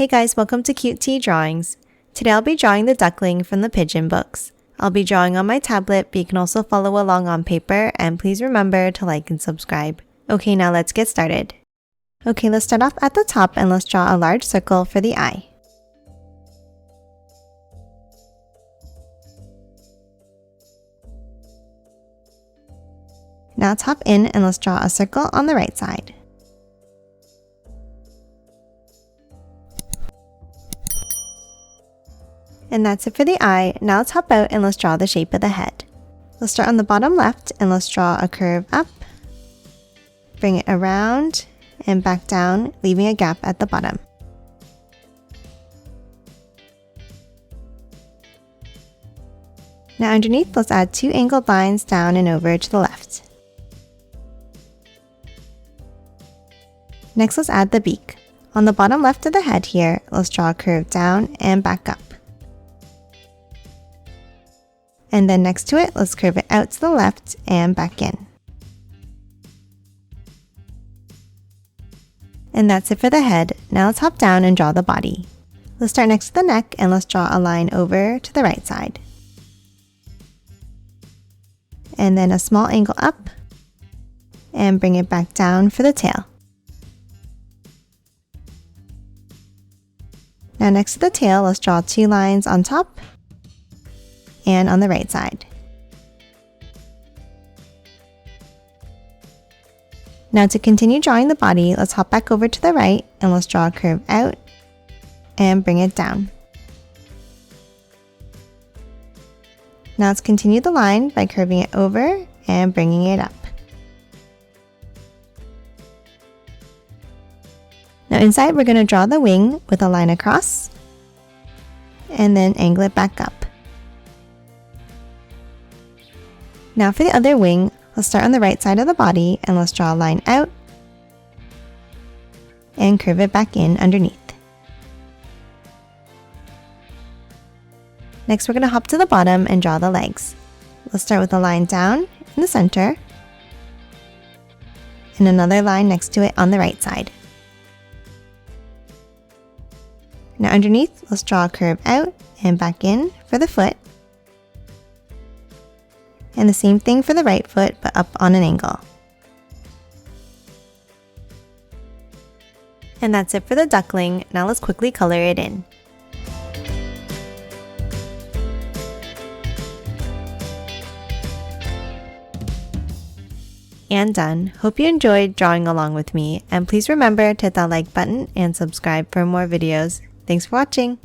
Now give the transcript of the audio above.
Hey guys, welcome to Cute Tea Drawings. Today I'll be drawing the duckling from the Pigeon Books. I'll be drawing on my tablet, but you can also follow along on paper, and please remember to like and subscribe. Okay, now let's get started. Okay, let's start off at the top and let's draw a large circle for the eye. Now top in and let's draw a circle on the right side. And that's it for the eye. Now let's hop out and let's draw the shape of the head. Let's start on the bottom left and let's draw a curve up. Bring it around and back down, leaving a gap at the bottom. Now underneath, let's add 2 angled lines down and over to the left. Next, let's add the beak. On the bottom left of the head here, let's draw a curve down and back up. And then next to it, let's curve it out to the left and back in. And that's it for the head. Now let's hop down and draw the body. Let's start next to the neck and let's draw a line over to the right side. And then a small angle up and bring it back down for the tail. Now next to the tail, let's draw 2 lines on top and on the right side. Now to continue drawing the body, let's hop back over to the right and let's draw a curve out and bring it down. Now let's continue the line by curving it over and bringing it up. Now inside, we're going to draw the wing with a line across and then angle it back up. Now for the other wing, let's start on the right side of the body and let's draw a line out and curve it back in underneath. Next, we're going to hop to the bottom and draw the legs. Let's start with a line down in the center and another line next to it on the right side. Now underneath, let's draw a curve out and back in for the foot. And the same thing for the right foot, but up on an angle. And that's it for the duckling. Now let's quickly color it in. And done. Hope you enjoyed drawing along with me, and please remember to hit that like button and subscribe for more videos. Thanks for watching!